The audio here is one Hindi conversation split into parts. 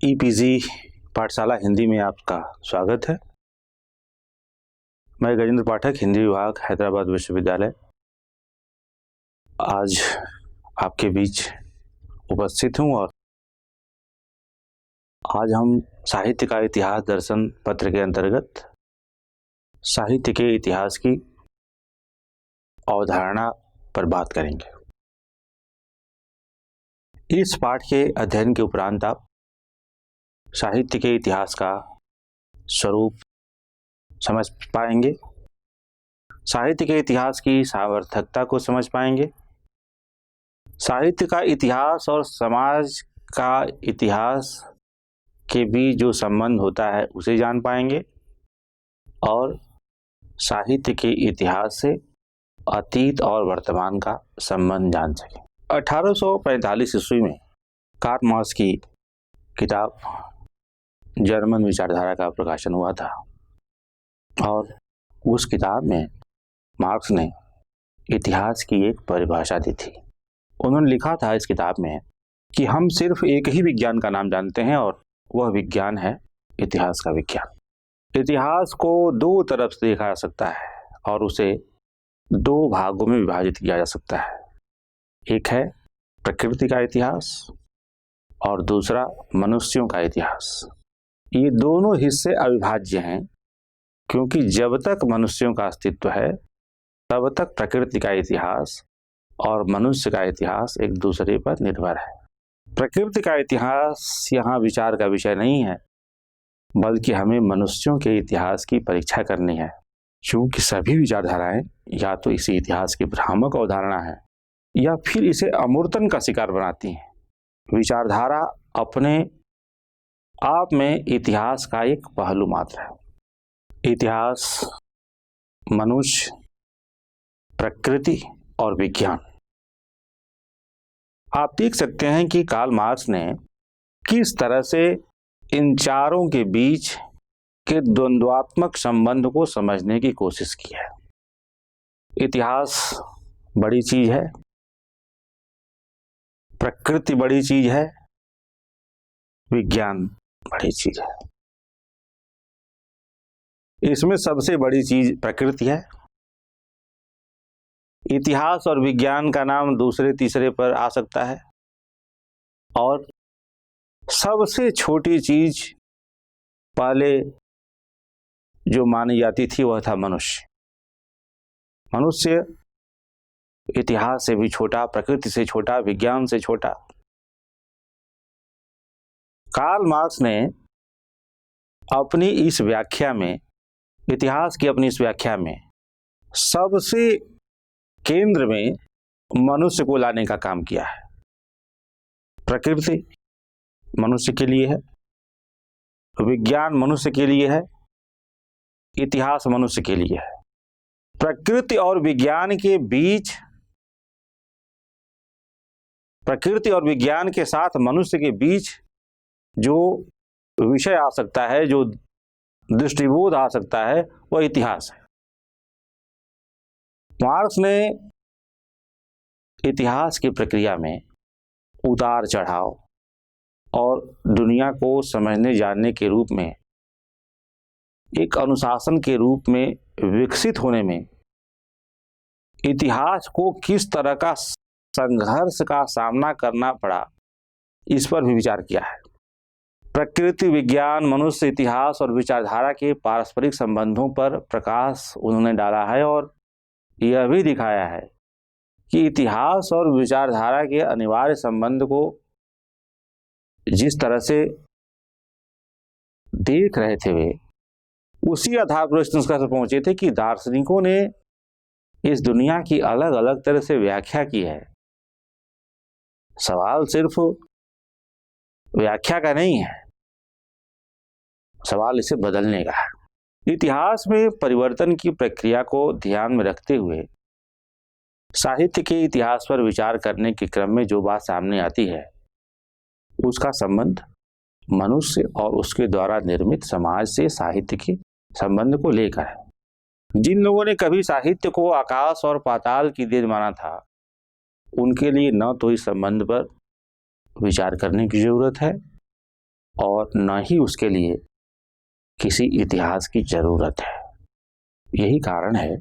ईपीजी पाठशाला हिंदी में आपका स्वागत है। मैं गजेंद्र पाठक, हिंदी विभाग, हैदराबाद विश्वविद्यालय, आज आपके बीच उपस्थित हूँ और आज हम साहित्य का इतिहास दर्शन पत्र के अंतर्गत साहित्य के इतिहास की अवधारणा पर बात करेंगे। इस पाठ के अध्ययन के उपरांत आप साहित्य के इतिहास का स्वरूप समझ पाएंगे, साहित्य के इतिहास की सार्थकता को समझ पाएंगे, साहित्य का इतिहास और समाज का इतिहास के बीच जो संबंध होता है उसे जान पाएंगे और साहित्य के इतिहास से अतीत और वर्तमान का संबंध जान सकें। 1845 ईस्वी में कार्ल मार्क्स की किताब जर्मन विचारधारा का प्रकाशन हुआ था और उस किताब में मार्क्स ने इतिहास की एक परिभाषा दी थी। उन्होंने लिखा था इस किताब में कि हम सिर्फ एक ही विज्ञान का नाम जानते हैं और वह विज्ञान है इतिहास का विज्ञान। इतिहास को दो तरफ से देखा जा सकता है और उसे दो भागों में विभाजित किया जा सकता है। एक है प्रकृति का इतिहास और दूसरा मनुष्यों का इतिहास। ये दोनों हिस्से अविभाज्य हैं क्योंकि जब तक मनुष्यों का अस्तित्व है तब तक प्रकृति का इतिहास और मनुष्य का इतिहास एक दूसरे पर निर्भर है। प्रकृति का इतिहास यहाँ विचार का विषय नहीं है, बल्कि हमें मनुष्यों के इतिहास की परीक्षा करनी है, क्योंकि सभी विचारधाराएं या तो इसी इतिहास की भ्रामक अवधारणा है या फिर इसे अमूर्तन का शिकार बनाती हैं। विचारधारा अपने आप में इतिहास का एक पहलू मात्र है। इतिहास, मनुष्य, प्रकृति और विज्ञान। आप देख सकते हैं कि कार्ल मार्क्स ने किस तरह से इन चारों के बीच के द्वंद्वात्मक संबंध को समझने की कोशिश की है। इतिहास बड़ी चीज है, प्रकृति बड़ी चीज है, विज्ञान बड़ी चीज है। इसमें सबसे बड़ी चीज प्रकृति है। इतिहास और विज्ञान का नाम दूसरे तीसरे पर आ सकता है और सबसे छोटी चीज पहले जो मानी जाती थी वह था मनुष्य। मनुष्य इतिहास से भी छोटा, प्रकृति से छोटा, विज्ञान से छोटा। कार्ल मार्क्स ने अपनी इस व्याख्या में, इतिहास की अपनी इस व्याख्या में सबसे केंद्र में मनुष्य को लाने का काम किया है। प्रकृति मनुष्य के लिए है, विज्ञान मनुष्य के लिए है, इतिहास मनुष्य के लिए है। प्रकृति और विज्ञान के बीच, प्रकृति और विज्ञान के साथ मनुष्य के बीच जो विषय आ सकता है, जो दृष्टिबोध आ सकता है, वह इतिहास है। मार्क्स ने इतिहास की प्रक्रिया में उतार चढ़ाव और दुनिया को समझने जानने के रूप में, एक अनुशासन के रूप में विकसित होने में इतिहास को किस तरह का संघर्ष का सामना करना पड़ा, इस पर भी विचार किया है। प्रकृति, विज्ञान, मनुष्य, इतिहास और विचारधारा के पारस्परिक संबंधों पर प्रकाश उन्होंने डाला है और यह भी दिखाया है कि इतिहास और विचारधारा के अनिवार्य संबंध को जिस तरह से देख रहे थे वे उसी आधार पर इस निष्कर्ष पहुंचे थे कि दार्शनिकों ने इस दुनिया की अलग अलग तरह से व्याख्या की है। सवाल सिर्फ व्याख्या का नहीं है, सवाल इसे बदलने का है। इतिहास में परिवर्तन की प्रक्रिया को ध्यान में रखते हुए साहित्य के इतिहास पर विचार करने के क्रम में जो बात सामने आती है उसका संबंध मनुष्य और उसके द्वारा निर्मित समाज से साहित्य के संबंध को लेकर है। जिन लोगों ने कभी साहित्य को आकाश और पाताल की देन माना था, उनके लिए न तो इस संबंध पर विचार करने की जरूरत है और न ही उसके लिए किसी इतिहास की जरूरत है। यही कारण है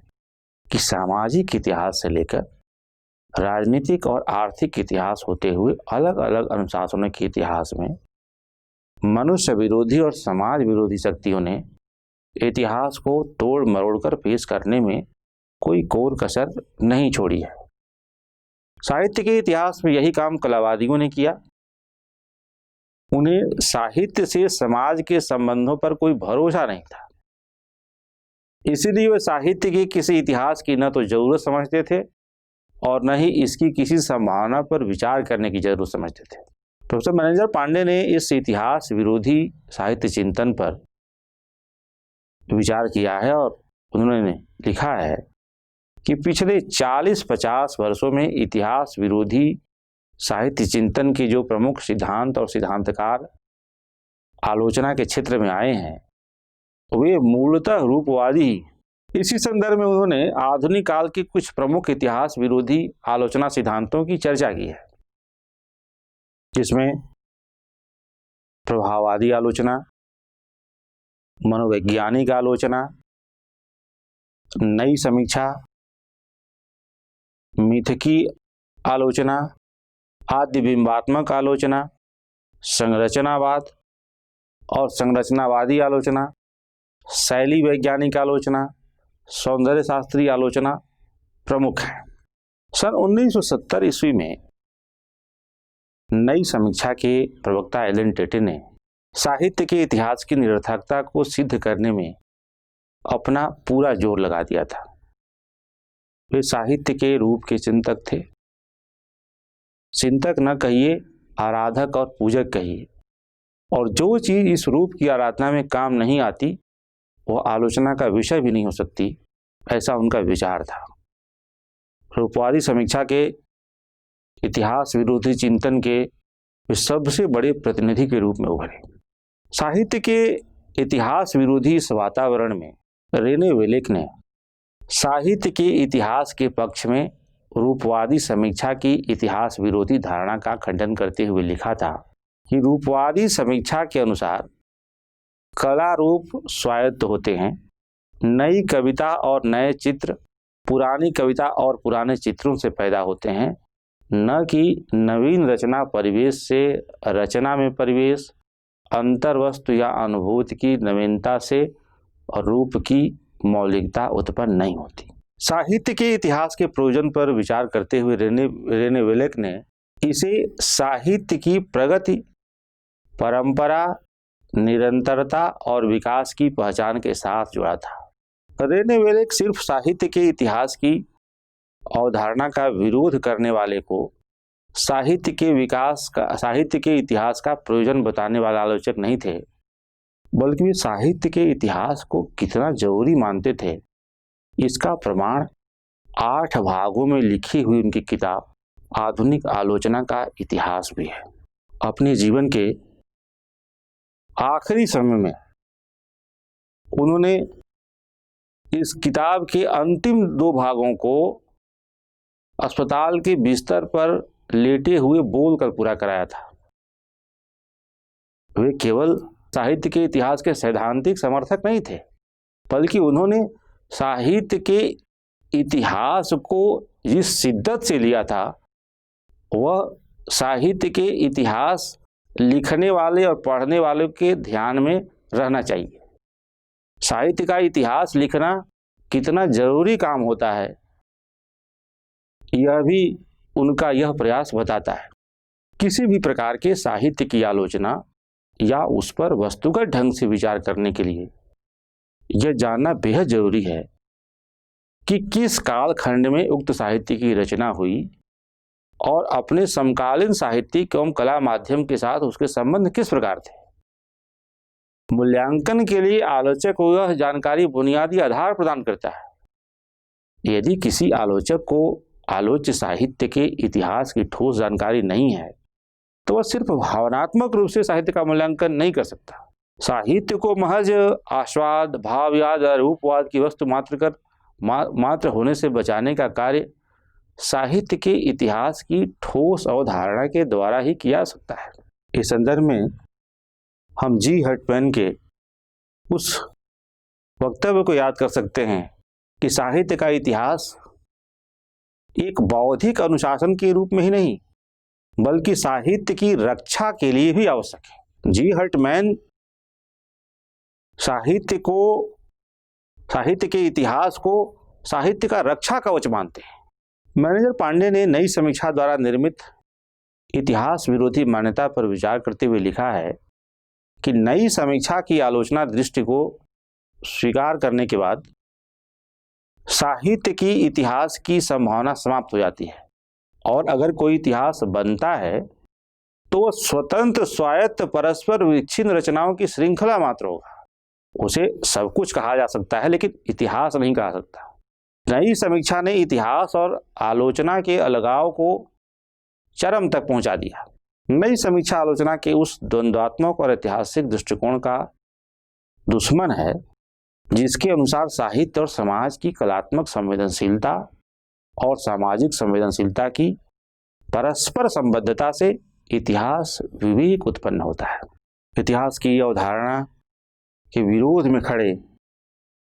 कि सामाजिक इतिहास से लेकर राजनीतिक और आर्थिक इतिहास होते हुए अलग अलग अनुशासनों के इतिहास में मनुष्य विरोधी और समाज विरोधी शक्तियों ने इतिहास को तोड़ मरोड़ कर पेश करने में कोई कोर कसर नहीं छोड़ी है। साहित्य के इतिहास में यही काम कलावादियों ने किया। उन्हें साहित्य से समाज के संबंधों पर कोई भरोसा नहीं था, इसीलिए वे साहित्य के किसी इतिहास की न तो जरूरत समझते थे और न ही इसकी किसी संभावना पर विचार करने की जरूरत समझते थे। प्रोफेसर मनंजर पांडे ने इस इतिहास विरोधी साहित्य चिंतन पर विचार किया है और उन्होंने लिखा है कि पिछले 40-50 वर्षों में इतिहास विरोधी साहित्य चिंतन के जो प्रमुख सिद्धांत और सिद्धांतकार आलोचना के क्षेत्र में आए हैं वे मूलतः रूपवादी। इसी संदर्भ में उन्होंने आधुनिक काल के कुछ प्रमुख इतिहास विरोधी आलोचना सिद्धांतों की चर्चा की है, जिसमें प्रभाववादी आलोचना, मनोवैज्ञानिक आलोचना, नई समीक्षा, मिथकी आलोचना, आदिबिंबात्मक आलोचना, संरचनावाद और संरचनावादी आलोचना, शैली वैज्ञानिक आलोचना, सौंदर्य शास्त्रीय आलोचना प्रमुख है। सन 1970 ईस्वी में नई समीक्षा के प्रवक्ता एलन टेटे ने साहित्य के इतिहास की निरर्थकता को सिद्ध करने में अपना पूरा जोर लगा दिया था। वे साहित्य के रूप के चिंतक थे। चिंतक न कहिए, आराधक और पूजक कहिए, और जो चीज इस रूप की आराधना में काम नहीं आती वह आलोचना का विषय भी नहीं हो सकती, ऐसा उनका विचार था। रूपवादी समीक्षा के इतिहास विरोधी चिंतन के वे सबसे बड़े प्रतिनिधि के रूप में उभरे। साहित्य के इतिहास विरोधी इस वातावरण में रेने वेलेक ने साहित्य के इतिहास के पक्ष में रूपवादी समीक्षा की इतिहास विरोधी धारणा का खंडन करते हुए लिखा था कि रूपवादी समीक्षा के अनुसार कला रूप स्वायत्त होते हैं। नई कविता और नए चित्र पुरानी कविता और पुराने चित्रों से पैदा होते हैं, न कि नवीन रचना परिवेश से रचना में परिवेश, अंतर्वस्तु या अनुभूति की नवीनता से और रूप की मौलिकता उत्पन्न नहीं होती। साहित्य के इतिहास के प्रयोजन पर विचार करते हुए रेने वेलेक ने इसे साहित्य की प्रगति, परंपरा, निरंतरता और विकास की पहचान के साथ जोड़ा था। रेने वेलेक सिर्फ साहित्य के इतिहास की अवधारणा का विरोध करने वाले को साहित्य के इतिहास का प्रयोजन बताने वाला आलोचक नहीं थे, बल्कि वे साहित्य के इतिहास को कितना जरूरी मानते थे इसका प्रमाण 8 भागों में लिखी हुई उनकी किताब आधुनिक आलोचना का इतिहास भी है। अपने जीवन के आखिरी समय में उन्होंने इस किताब के अंतिम 2 भागों को अस्पताल के बिस्तर पर लेटे हुए बोलकर पूरा कराया था। वे केवल साहित्य के इतिहास के सैद्धांतिक समर्थक नहीं थे, बल्कि उन्होंने साहित्य के इतिहास को जिस शिद्दत से लिया था वह साहित्य के इतिहास लिखने वाले और पढ़ने वालों के ध्यान में रहना चाहिए। साहित्य का इतिहास लिखना कितना जरूरी काम होता है यह भी उनका यह प्रयास बताता है। किसी भी प्रकार के साहित्य की आलोचना या उस पर वस्तुगत ढंग से विचार करने के लिए यह जानना बेहद जरूरी है कि किस कालखंड में उक्त साहित्य की रचना हुई और अपने समकालीन साहित्यिक एवं कला माध्यम के साथ उसके संबंध किस प्रकार थे। मूल्यांकन के लिए आलोचक को यह जानकारी बुनियादी आधार प्रदान करता है। यदि किसी आलोचक को आलोच्य साहित्य के इतिहास की ठोस जानकारी नहीं है तो वह सिर्फ भावनात्मक रूप से साहित्य का मूल्यांकन नहीं कर सकता। साहित्य को महज आस्वाद, भावयाद और रूपवाद की वस्तु मात्र होने से बचाने का कार्य साहित्य के इतिहास की ठोस अवधारणा के द्वारा ही किया जा सकता है। इस संदर्भ में हम जी हटमैन के उस वक्तव्य को याद कर सकते हैं कि साहित्य का इतिहास एक बौद्धिक अनुशासन के रूप में ही नहीं बल्कि साहित्य की रक्षा के लिए भी आवश्यक है। जी हटमैन साहित्य के इतिहास को साहित्य का रक्षा कवच मानते हैं। मैनेजर पांडे ने नई समीक्षा द्वारा निर्मित इतिहास विरोधी मान्यता पर विचार करते हुए लिखा है कि नई समीक्षा की आलोचना दृष्टि को स्वीकार करने के बाद साहित्य की इतिहास की संभावना समाप्त हो जाती है और अगर कोई इतिहास बनता है तो स्वतंत्र स्वायत्त परस्पर विच्छिन्न रचनाओं की श्रृंखला मात्र होगा। उसे सब कुछ कहा जा सकता है लेकिन इतिहास नहीं कहा सकता। नई समीक्षा ने इतिहास और आलोचना के अलगाव को चरम तक पहुंचा दिया। नई समीक्षा आलोचना के उस द्वंद्वात्मक और ऐतिहासिक दृष्टिकोण का दुश्मन है जिसके अनुसार साहित्य और समाज की कलात्मक संवेदनशीलता और सामाजिक संवेदनशीलता की परस्पर संबद्धता से इतिहास विवेक उत्पन्न होता है। इतिहास की अवधारणा के विरोध में खड़े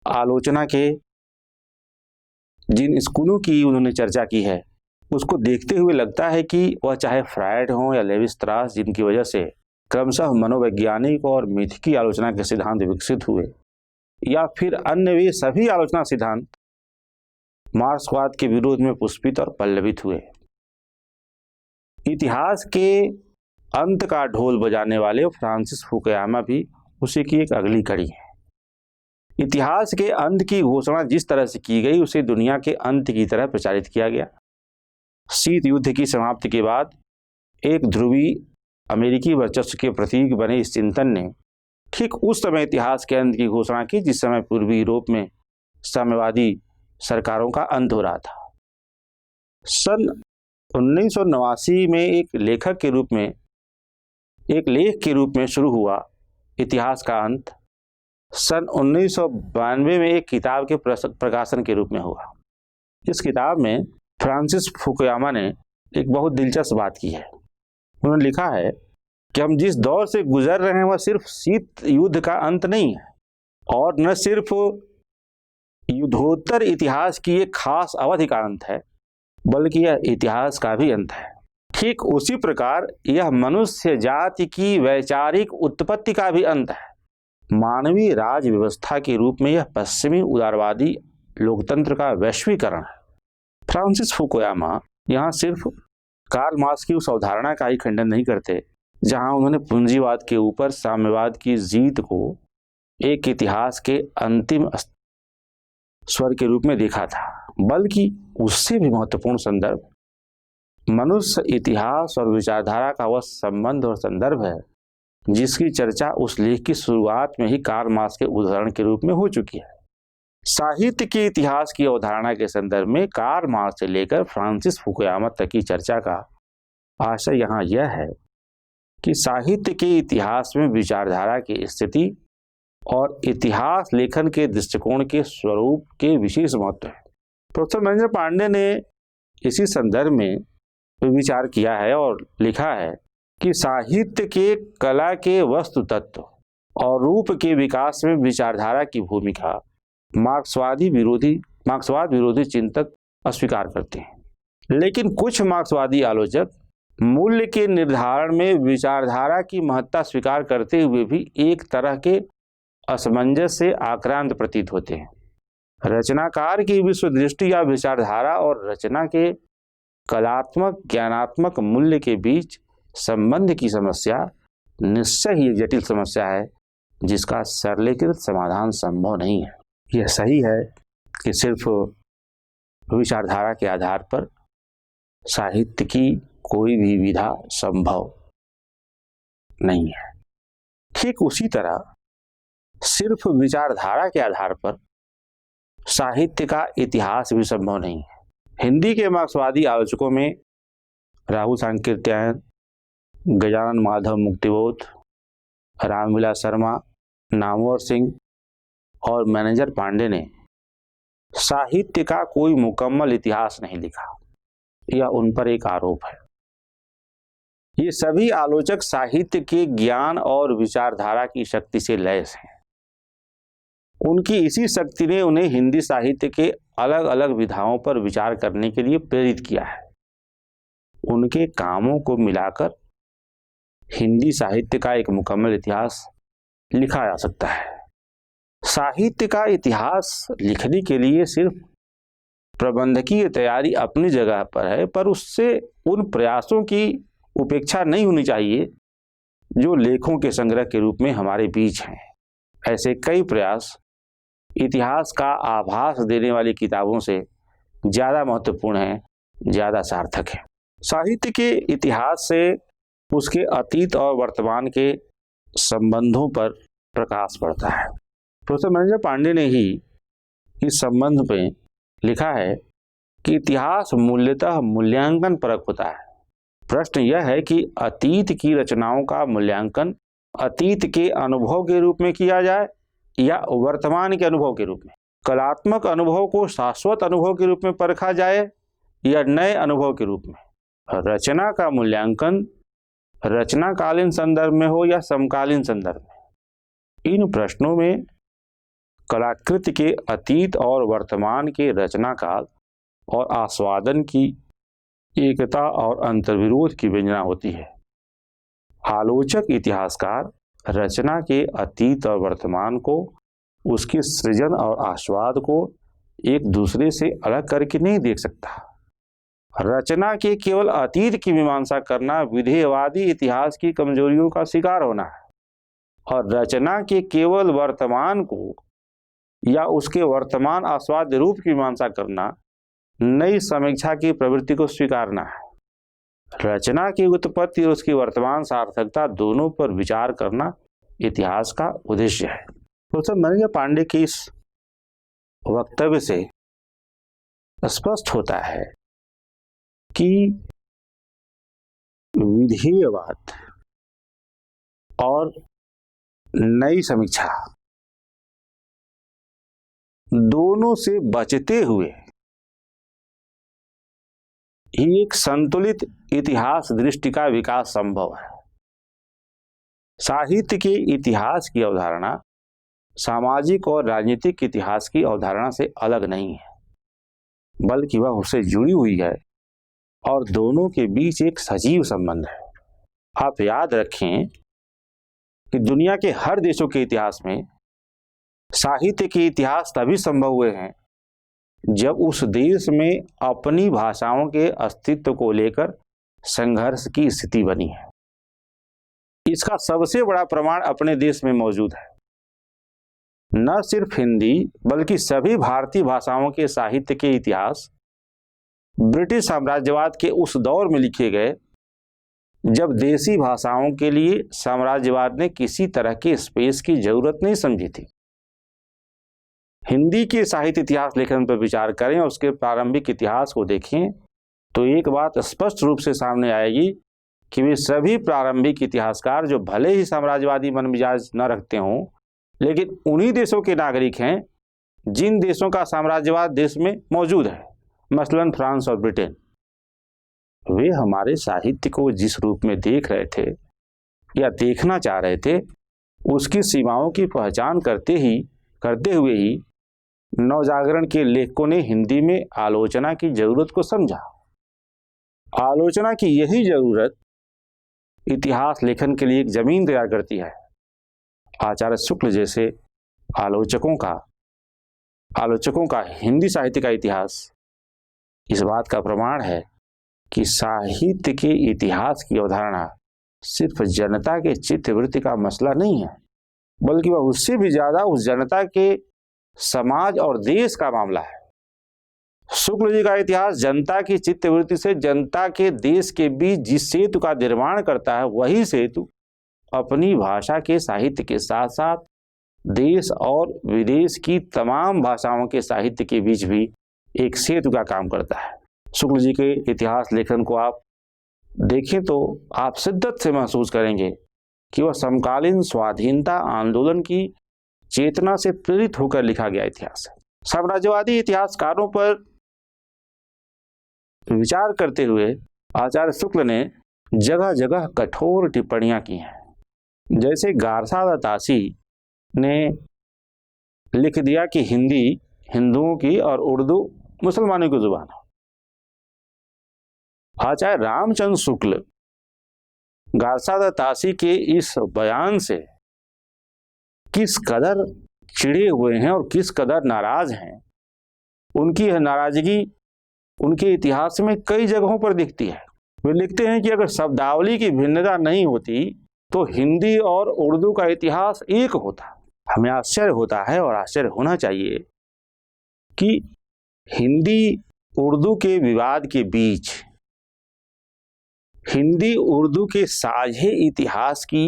आलोचना के जिन स्कूलों की उन्होंने चर्चा की है उसको देखते हुए लगता है कि वह चाहे फ्रायड हो या लेवी स्ट्रास, जिनकी वजह से क्रमशः मनोवैज्ञानिक और मिथकी आलोचना के सिद्धांत विकसित हुए, या फिर अन्य वे सभी आलोचना सिद्धांत मार्क्सवाद के विरोध में पुष्पित और पल्लवित हुए। इतिहास के अंत का ढोल बजाने वाले फ्रांसिस फुकुयामा भी उसी की एक अगली कड़ी है। इतिहास के अंत की घोषणा जिस तरह से की गई उसे दुनिया के अंत की तरह प्रचारित किया गया। शीत युद्ध की समाप्ति के बाद एक ध्रुवी अमेरिकी वर्चस्व के प्रतीक बने इस चिंतन ने ठीक उस समय इतिहास के अंत की घोषणा की जिस समय पूर्वी यूरोप में साम्यवादी सरकारों का अंत हो रहा था। सन 1989 में एक लेख के रूप में शुरू हुआ इतिहास का अंत सन 1992 में एक किताब के प्रकाशन के रूप में हुआ। इस किताब में फ्रांसिस फुकुयामा ने एक बहुत दिलचस्प बात की है। उन्होंने लिखा है कि हम जिस दौर से गुजर रहे हैं वह सिर्फ शीत युद्ध का अंत नहीं है और न सिर्फ युद्धोत्तर इतिहास की एक खास अवधि का अंत है बल्कि यह इतिहास का भी अंत है। ठीक उसी प्रकार यह मनुष्य जाति की वैचारिक उत्पत्ति का भी अंत है। मानवीय राज व्यवस्था के रूप में यह पश्चिमी उदारवादी लोकतंत्र का वैश्वीकरण है। फ्रांसिस फुकुयामा यहाँ सिर्फ कार्ल मार्क्स की उस अवधारणा का ही खंडन नहीं करते जहाँ उन्होंने पूंजीवाद के ऊपर साम्यवाद की जीत को एक इतिहास के अंतिम स्वर के रूप में देखा था, बल्कि उससे भी महत्वपूर्ण संदर्भ मनुष्य इतिहास और विचारधारा का वह संबंध और संदर्भ है जिसकी चर्चा उस लेख की शुरुआत में ही कार्ल मार्क्स के उदाहरण के रूप में हो चुकी है। साहित्य के इतिहास की अवधारणा के संदर्भ में कार्ल मार्क्स से लेकर फ्रांसिस फुकुयामा तक की चर्चा का आशय यहाँ यह है कि साहित्य के इतिहास में विचारधारा की स्थिति और इतिहास लेखन के दृष्टिकोण के स्वरूप के विशेष महत्व है। प्रोफेसर मैनेजर पांडे ने इसी संदर्भ में विचार किया है और लिखा है कि साहित्य के कला के वस्तु तत्व और रूप के विकास में विचारधारा की भूमिका मार्क्सवाद विरोधी चिंतक अस्वीकार करते हैं, लेकिन कुछ मार्क्सवादी आलोचक मूल्य के निर्धारण में विचारधारा की महत्ता स्वीकार करते हुए भी एक तरह के असमंजस से आक्रांत प्रतीत होते हैं। रचनाकार की विश्व दृष्टि या विचारधारा और रचना के कलात्मक ज्ञानात्मक मूल्य के बीच संबंध की समस्या निश्चय ही एक जटिल समस्या है जिसका सरलीकृत समाधान संभव नहीं है। यह सही है कि सिर्फ विचारधारा के आधार पर साहित्य की कोई भी विधा संभव नहीं है। ठीक उसी तरह सिर्फ विचारधारा के आधार पर साहित्य का इतिहास भी संभव नहीं है। हिंदी के मार्क्सवादी आलोचकों में राहुल सांकृत्यायन, गजानन माधव मुक्तिबोध, रामविलास शर्मा, नामवर सिंह और मैनेजर पांडे ने साहित्य का कोई मुकम्मल इतिहास नहीं लिखा। यह उन पर एक आरोप है। ये सभी आलोचक साहित्य के ज्ञान और विचारधारा की शक्ति से लैस हैं। उनकी इसी शक्ति ने उन्हें हिंदी साहित्य के अलग अलग विधाओं पर विचार करने के लिए प्रेरित किया है। उनके कामों को मिलाकर हिंदी साहित्य का एक मुकम्मल इतिहास लिखा जा सकता है। साहित्य का इतिहास लिखने के लिए सिर्फ प्रबंधकीय तैयारी अपनी जगह पर है, पर उससे उन प्रयासों की उपेक्षा नहीं होनी चाहिए जो लेखों के संग्रह के रूप में हमारे बीच हैं। ऐसे कई प्रयास इतिहास का आभास देने वाली किताबों से ज़्यादा महत्वपूर्ण हैं, ज़्यादा सार्थक है। साहित्य के इतिहास से उसके अतीत और वर्तमान के संबंधों पर प्रकाश पड़ता है। प्रोफेसर महेंद्र पांडे ने ही इस संबंध में लिखा है कि इतिहास मूल्यतः मूल्यांकन परक होता है। प्रश्न यह है कि अतीत की रचनाओं का मूल्यांकन अतीत के अनुभव के रूप में किया जाए या वर्तमान के अनुभव के रूप में। कलात्मक अनुभव को शाश्वत अनुभव के रूप में परखा जाए या नए अनुभव के रूप में। रचना का मूल्यांकन रचनाकालीन संदर्भ में हो या समकालीन संदर्भ में। इन प्रश्नों में कलाकृति के अतीत और वर्तमान के रचना काल और आस्वादन की एकता और अंतर्विरोध की व्यंजना होती है। आलोचक इतिहासकार रचना के अतीत और वर्तमान को, उसके सृजन और आस्वाद को एक दूसरे से अलग करके नहीं देख सकता। रचना के केवल अतीत की मीमांसा करना विधेयवादी इतिहास की कमजोरियों का शिकार होना है, और रचना के केवल वर्तमान को या उसके वर्तमान आस्वाद रूप की मीमांसा करना नई समीक्षा की प्रवृत्ति को स्वीकारना है। रचना की उत्पत्ति और उसकी वर्तमान सार्थकता दोनों पर विचार करना इतिहास का उद्देश्य है। प्रोफेसर महेंद्र पांडे के इस वक्तव्य से स्पष्ट होता है कि विधेयवाद और नई समीक्षा दोनों से बचते हुए ही एक संतुलित इतिहास दृष्टि का विकास संभव है। साहित्य के इतिहास की अवधारणा सामाजिक और राजनीतिक इतिहास की अवधारणा से अलग नहीं है, बल्कि वह उससे जुड़ी हुई है और दोनों के बीच एक सजीव संबंध है। आप याद रखें कि दुनिया के हर देशों के इतिहास में साहित्य के इतिहास तभी संभव हुए हैं जब उस देश में अपनी भाषाओं के अस्तित्व को लेकर संघर्ष की स्थिति बनी है। इसका सबसे बड़ा प्रमाण अपने देश में मौजूद है। न सिर्फ हिंदी बल्कि सभी भारतीय भाषाओं के साहित्य के इतिहास ब्रिटिश साम्राज्यवाद के उस दौर में लिखे गए जब देसी भाषाओं के लिए साम्राज्यवाद ने किसी तरह के स्पेस की जरूरत नहीं समझी थी। हिंदी के साहित्य इतिहास लेखन पर विचार करें और उसके प्रारंभिक इतिहास को देखें तो एक बात स्पष्ट रूप से सामने आएगी कि वे सभी प्रारंभिक इतिहासकार, जो भले ही साम्राज्यवादी मन मिजाज न रखते हों, लेकिन उन्हीं देशों के नागरिक हैं जिन देशों का साम्राज्यवाद देश में मौजूद है, मसलन फ्रांस और ब्रिटेन। वे हमारे साहित्य को जिस रूप में देख रहे थे या देखना चाह रहे थे, उसकी सीमाओं की पहचान करते हुए ही नवजागरण के लेखकों ने हिंदी में आलोचना की जरूरत को समझा। आलोचना की यही जरूरत इतिहास लेखन के लिए एक जमीन तैयार करती है। आचार्य शुक्ल जैसे आलोचकों का हिंदी साहित्य का इतिहास इस बात का प्रमाण है कि साहित्य के इतिहास की अवधारणा सिर्फ जनता के चित्तवृत्ति का मसला नहीं है, बल्कि वह उससे भी ज्यादा उस जनता के समाज और देश का मामला है। शुक्ल जी का इतिहास जनता की चित्तवृत्ति से जनता के देश के बीच जिस सेतु का निर्माण करता है, वही सेतु अपनी भाषा के साहित्य के साथ साथ देश और विदेश की तमाम भाषाओं के साहित्य के बीच भी एक सेतु का काम करता है। शुक्ल जी के इतिहास लेखन को आप देखें तो आप शिद्दत से महसूस करेंगे कि वह समकालीन स्वाधीनता आंदोलन की चेतना से प्रेरित होकर लिखा गया इतिहास है। साम्राज्यवादी इतिहासकारों पर विचार करते हुए आचार्य शुक्ल ने जगह जगह कठोर टिप्पणियां की हैं। जैसे गारसादा तासी ने लिख दिया कि हिंदी हिंदुओं की और उर्दू मुसलमानों की जुबान है। आचार्य रामचंद्र शुक्ल गारसादा तासी के इस बयान से किस कदर चिढ़े हुए हैं और किस कदर नाराज हैं, उनकी यह नाराजगी उनके इतिहास में कई जगहों पर दिखती है। वे लिखते हैं कि अगर शब्दावली की भिन्नता नहीं होती तो हिंदी और उर्दू का इतिहास एक होता। हमें आश्चर्य होता है और आश्चर्य होना चाहिए कि हिंदी उर्दू के विवाद के बीच हिंदी उर्दू के साझे इतिहास की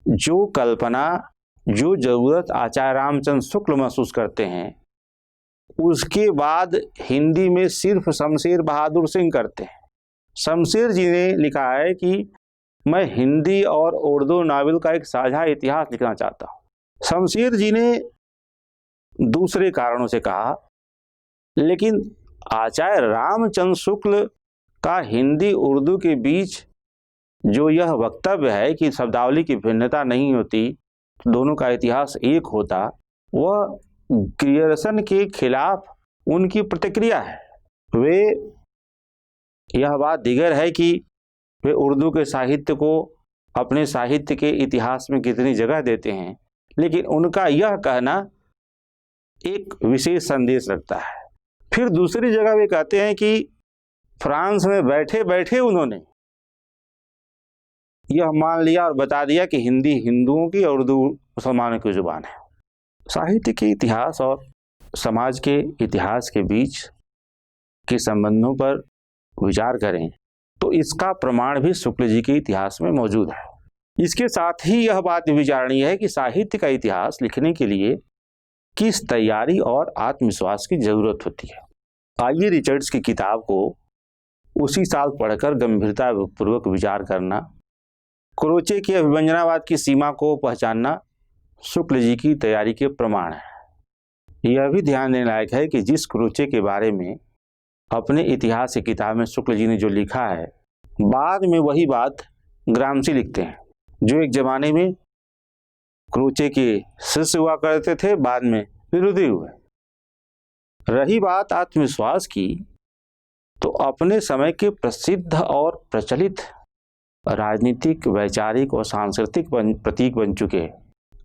जो कल्पना, जो जरूरत आचार्य रामचंद्र शुक्ल महसूस करते हैं, उसके बाद हिंदी में सिर्फ शमशेर बहादुर सिंह करते हैं। शमशेर जी ने लिखा है कि मैं हिंदी और उर्दू नावल का एक साझा इतिहास लिखना चाहता हूँ। शमशेर जी ने दूसरे कारणों से कहा, लेकिन आचार्य रामचंद्र शुक्ल का हिंदी उर्दू के बीच जो यह वक्तव्य है कि शब्दावली की भिन्नता नहीं होती, दोनों का इतिहास एक होता, वह ग्रियर्सन के खिलाफ उनकी प्रतिक्रिया है। वे यह बात दिगर है कि वे उर्दू के साहित्य को अपने साहित्य के इतिहास में कितनी जगह देते हैं, लेकिन उनका यह कहना एक विशेष संदेश रखता है। फिर दूसरी जगह वे कहते हैं कि फ्रांस में बैठे बैठे उन्होंने यह मान लिया और बता दिया कि हिंदी हिंदुओं की और उर्दू मुसलमानों की जुबान है। साहित्य के इतिहास और समाज के इतिहास के बीच के संबंधों पर विचार करें तो इसका प्रमाण भी शुक्ल जी के इतिहास में मौजूद है। इसके साथ ही यह बात विचारणीय है कि साहित्य का इतिहास लिखने के लिए किस तैयारी और आत्मविश्वास की जरूरत होती है। आइए रिचर्ड्स की किताब को उसी साल पढ़कर गंभीरता पूर्वक विचार करना, क्रोचे के अभिव्यंजनावाद की सीमा को पहचानना शुक्ल जी की तैयारी के प्रमाण है। यह भी ध्यान देने लायक है कि जिस क्रोचे के बारे में अपने इतिहास की किताब में शुक्ल जी ने जो लिखा है, बाद में वही बात ग्रामसी लिखते हैं, जो एक जमाने में क्रोचे के शिष्य हुआ करते थे, बाद में विरोधी हुए। रही बात आत्मविश्वास की, तो अपने समय के प्रसिद्ध और प्रचलित राजनीतिक, वैचारिक और सांस्कृतिक प्रतीक बन चुके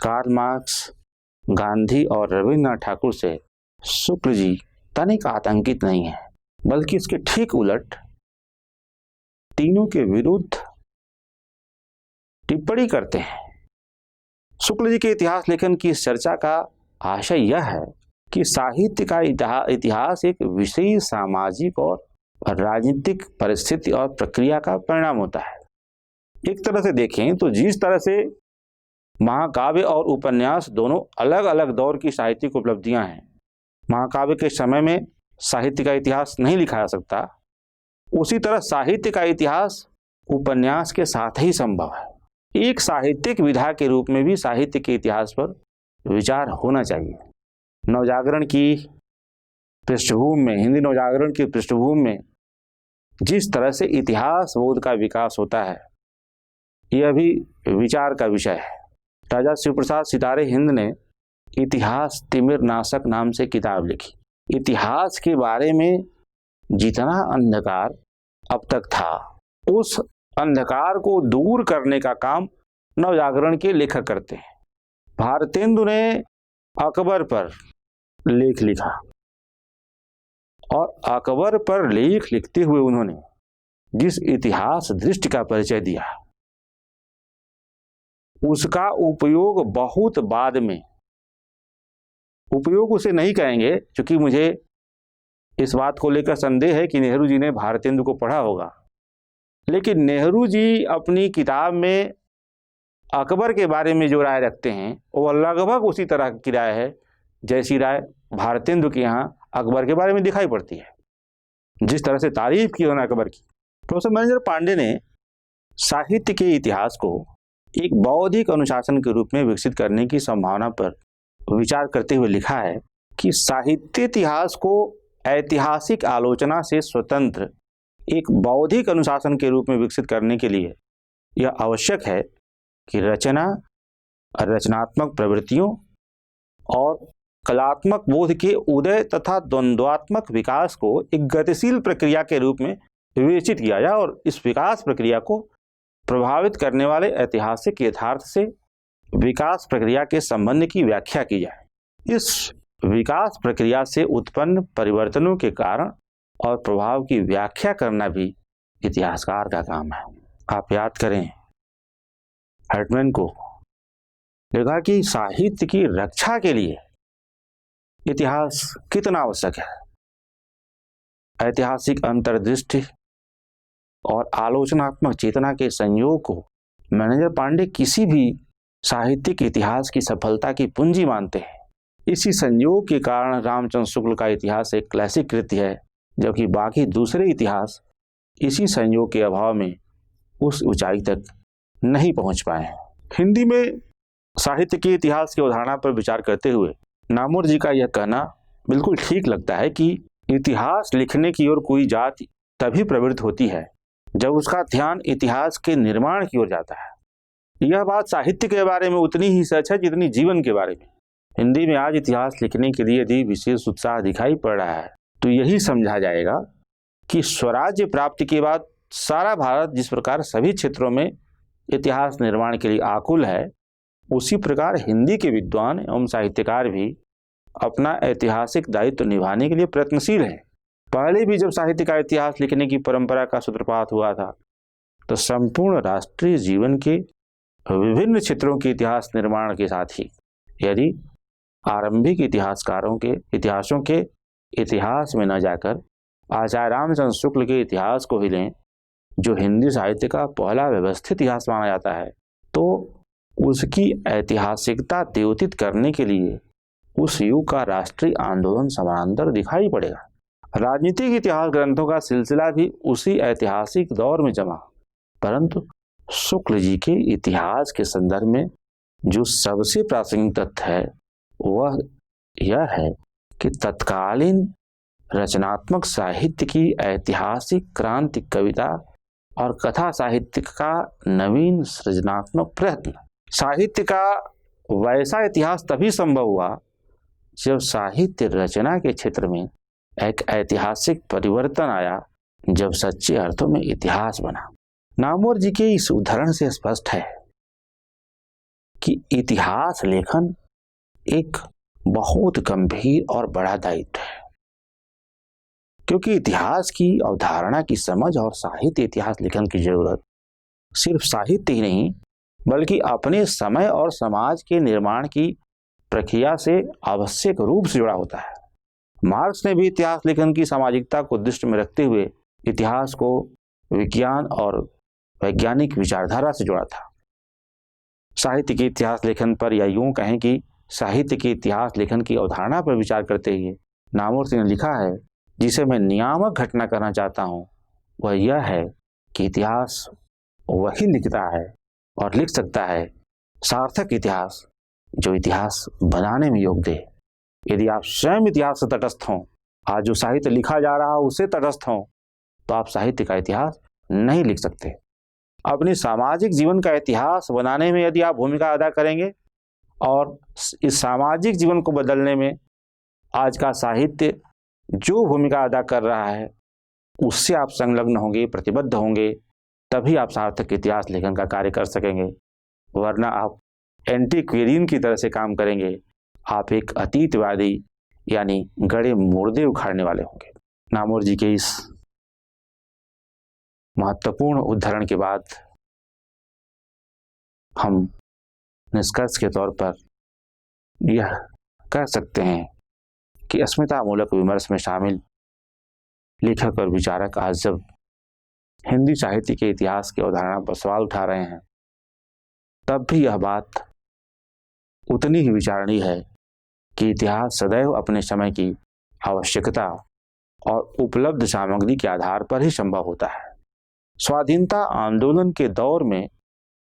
कार्ल मार्क्स, गांधी और रविन्द्रनाथ ठाकुर से शुक्ल जी तनिक आतंकित नहीं है, बल्कि इसके ठीक उलट तीनों के विरुद्ध टिप्पणी करते हैं। शुक्ल जी के इतिहास लेखन की इस चर्चा का आशय यह है कि साहित्य का इतिहास एक विशेष सामाजिक और राजनीतिक परिस्थिति और प्रक्रिया का परिणाम होता है। एक तरह से देखें तो जिस तरह से महाकाव्य और उपन्यास दोनों अलग अलग दौर की साहित्यिक उपलब्धियां हैं, महाकाव्य के समय में साहित्य का इतिहास नहीं लिखा जा सकता, उसी तरह साहित्य का इतिहास उपन्यास के साथ ही संभव है। एक साहित्यिक विधा के रूप में भी साहित्य के इतिहास पर विचार होना चाहिए। नवजागरण की पृष्ठभूमि में, हिंदी नवजागरण की पृष्ठभूमि में जिस तरह से इतिहास बोध का विकास होता है, यह भी विचार का विषय है। राजा शिवप्रसाद सितारे हिंद ने इतिहास तिमिर नाशक नाम से किताब लिखी। इतिहास के बारे में जितना अंधकार अब तक था, उस अंधकार को दूर करने का काम नवजागरण के लेखक करते हैं। भारतेंदु ने अकबर पर लेख लिखा और अकबर पर लेख लिखते हुए उन्होंने जिस इतिहास दृष्टि का परिचय दिया, उसका उपयोग बहुत बाद में, उपयोग उसे नहीं कहेंगे क्योंकि मुझे इस बात को लेकर संदेह है कि नेहरू जी ने भारतेंदु को पढ़ा होगा, लेकिन नेहरू जी अपनी किताब में अकबर के बारे में जो राय रखते हैं वो लगभग उसी तरह की राय है जैसी राय भारतेंदु के यहाँ अकबर के बारे में दिखाई पड़ती है। जिस तरह से तारीफ की उन्होंने अकबर की। प्रोफेसर महेंद्र पांडे ने साहित्य के इतिहास को एक बौद्धिक अनुशासन के रूप में विकसित करने की संभावना पर विचार करते हुए लिखा है कि साहित्य इतिहास को ऐतिहासिक आलोचना से स्वतंत्र एक बौद्धिक अनुशासन के रूप में विकसित करने के लिए यह आवश्यक है कि रचना, रचनात्मक प्रवृत्तियों और कलात्मक बोध के उदय तथा द्वंद्वात्मक विकास को एक गतिशील प्रक्रिया के रूप में विवेचित किया जाए और इस विकास प्रक्रिया को प्रभावित करने वाले ऐतिहासिक यथार्थ से विकास प्रक्रिया के संबंध की व्याख्या की जाए। इस विकास प्रक्रिया से उत्पन्न परिवर्तनों के कारण और प्रभाव की व्याख्या करना भी इतिहासकार का काम है। आप याद करें, हर्टमैन को लिखा कि साहित्य की रक्षा के लिए इतिहास कितना आवश्यक है। ऐतिहासिक अंतर्दृष्टि और आलोचनात्मक चेतना के संयोग को मैनेजर पांडे किसी भी साहित्यिक इतिहास की सफलता की पूंजी मानते हैं। इसी संयोग के कारण रामचंद्र शुक्ल का इतिहास एक क्लासिक कृति है, जबकि बाकी दूसरे इतिहास इसी संयोग के अभाव में उस ऊंचाई तक नहीं पहुंच पाए हैं। हिंदी में साहित्य के इतिहास की अवधारणा पर विचार करते हुए नामोर जी का यह कहना बिल्कुल ठीक लगता है कि इतिहास लिखने की ओर कोई जाति तभी प्रवृत्त होती है जब उसका ध्यान इतिहास के निर्माण की ओर जाता है। यह बात साहित्य के बारे में उतनी ही सच है जितनी जीवन के बारे में। हिंदी में आज इतिहास लिखने के लिए यदि विशेष उत्साह दिखाई पड़ रहा है तो यही समझा जाएगा कि स्वराज्य प्राप्ति के बाद सारा भारत जिस प्रकार सभी क्षेत्रों में इतिहास निर्माण के लिए आकुल है, उसी प्रकार हिंदी के विद्वान एवं साहित्यकार भी अपना ऐतिहासिक दायित्व निभाने के लिए प्रयत्नशील हैं। पहले भी जब साहित्य का इतिहास लिखने की परंपरा का सूत्रपात हुआ था तो संपूर्ण राष्ट्रीय जीवन के विभिन्न क्षेत्रों के इतिहास निर्माण के साथ ही यदि आरंभिक इतिहासकारों के इतिहासों के इतिहास में न जाकर आचार्य रामचंद्र शुक्ल के इतिहास को ही लें, जो हिंदी साहित्य का पहला व्यवस्थित इतिहास माना जाता है, तो उसकी ऐतिहासिकता द्योतित करने के लिए उस युग का राष्ट्रीय आंदोलन समानांतर दिखाई पड़ेगा। राजनीतिक इतिहास ग्रंथों का सिलसिला भी उसी ऐतिहासिक दौर में जमा, परंतु शुक्ल जी के इतिहास के संदर्भ में जो सबसे प्रासंगिक तथ्य है वह यह है कि तत्कालीन रचनात्मक साहित्य की ऐतिहासिक क्रांति कविता और कथा साहित्य का नवीन सृजनात्मक प्रयत्न। साहित्य का वैसा इतिहास तभी संभव हुआ जब साहित्य रचना के क्षेत्र में एक ऐतिहासिक परिवर्तन आया, जब सच्चे अर्थों में इतिहास बना। नामवर जी के इस उदाहरण से स्पष्ट है कि इतिहास लेखन एक बहुत गंभीर और बड़ा दायित्व है, क्योंकि इतिहास की अवधारणा की समझ और साहित्य इतिहास लेखन की जरूरत सिर्फ साहित्य ही नहीं बल्कि अपने समय और समाज के निर्माण की प्रक्रिया से आवश्यक रूप से जुड़ा होता है। मार्क्स ने भी इतिहास लेखन की सामाजिकता को दृष्टि में रखते हुए इतिहास को विज्ञान और वैज्ञानिक विचारधारा से जोड़ा था। साहित्य के इतिहास लेखन पर, या यूं कहें कि साहित्य के इतिहास लेखन की अवधारणा पर विचार करते हुए नामूर्ति ने लिखा है, जिसे मैं नियामक घटना कहना चाहता हूं, वह यह है कि इतिहास वही लिखता है और लिख सकता है सार्थक इतिहास जो इतिहास बनाने में योग दे। यदि आप स्वयं इतिहास से तटस्थ हों, आज जो साहित्य लिखा जा रहा है उससे तटस्थ हों, तो आप साहित्य का इतिहास नहीं लिख सकते। अपने सामाजिक जीवन का इतिहास बनाने में यदि आप भूमिका अदा करेंगे और इस सामाजिक जीवन को बदलने में आज का साहित्य जो भूमिका अदा कर रहा है उससे आप संलग्न होंगे, प्रतिबद्ध होंगे, तभी आप सार्थक इतिहास लेखन का कार्य कर सकेंगे। वरना आप एंटीक्वेरियन की तरह से काम करेंगे, आप एक अतीतवादी यानी गड़े मुर्दे उखाड़ने वाले होंगे। नामवर जी के इस महत्वपूर्ण उद्धरण के बाद हम निष्कर्ष के तौर पर यह कह सकते हैं कि अस्मितामूलक विमर्श में शामिल लेखक और विचारक आज जब हिंदी साहित्य के इतिहास की अवधारणा पर सवाल उठा रहे हैं, तब भी यह बात उतनी ही विचारणीय है कि इतिहास सदैव अपने समय की आवश्यकता और उपलब्ध सामग्री के आधार पर ही संभव होता है। स्वाधीनता आंदोलन के दौर में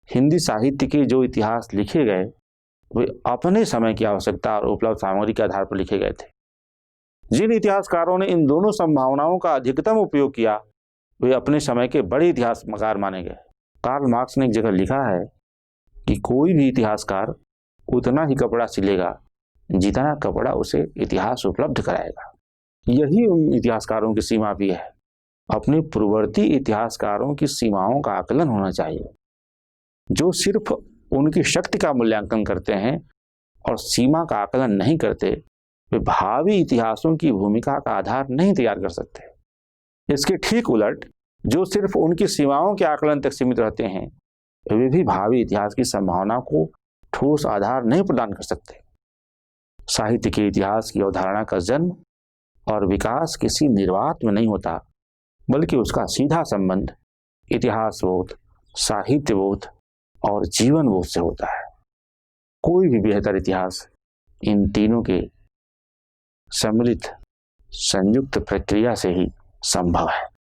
हिंदी साहित्य के जो इतिहास लिखे गए वे अपने समय की आवश्यकता और उपलब्ध सामग्री के आधार पर लिखे गए थे। जिन इतिहासकारों ने इन दोनों संभावनाओं का अधिकतम उपयोग किया वे अपने समय के बड़े इतिहासकार माने गए। कार्ल मार्क्स ने एक जगह लिखा है कि कोई भी इतिहासकार उतना ही कपड़ा सिलेगा जितना कपड़ा उसे इतिहास उपलब्ध कराएगा। यही उन इतिहासकारों की सीमा भी है। अपने पूर्ववर्ती इतिहासकारों की सीमाओं का आकलन होना चाहिए। जो सिर्फ उनकी शक्ति का मूल्यांकन करते हैं और सीमा का आकलन नहीं करते, वे भावी इतिहासों की भूमिका का आधार नहीं तैयार कर सकते। इसके ठीक उलट जो सिर्फ उनकी सीमाओं के आकलन तक सीमित रहते हैं, वे भी भावी इतिहास की संभावना को ठोस आधार नहीं प्रदान कर सकते। साहित्य के इतिहास की अवधारणा का जन्म और विकास किसी निर्वात में नहीं होता, बल्कि उसका सीधा संबंध इतिहास बोध, साहित्य बोध और जीवन बोध से होता है। कोई भी बेहतर इतिहास इन तीनों के सम्मिलित संयुक्त प्रक्रिया से ही संभव है।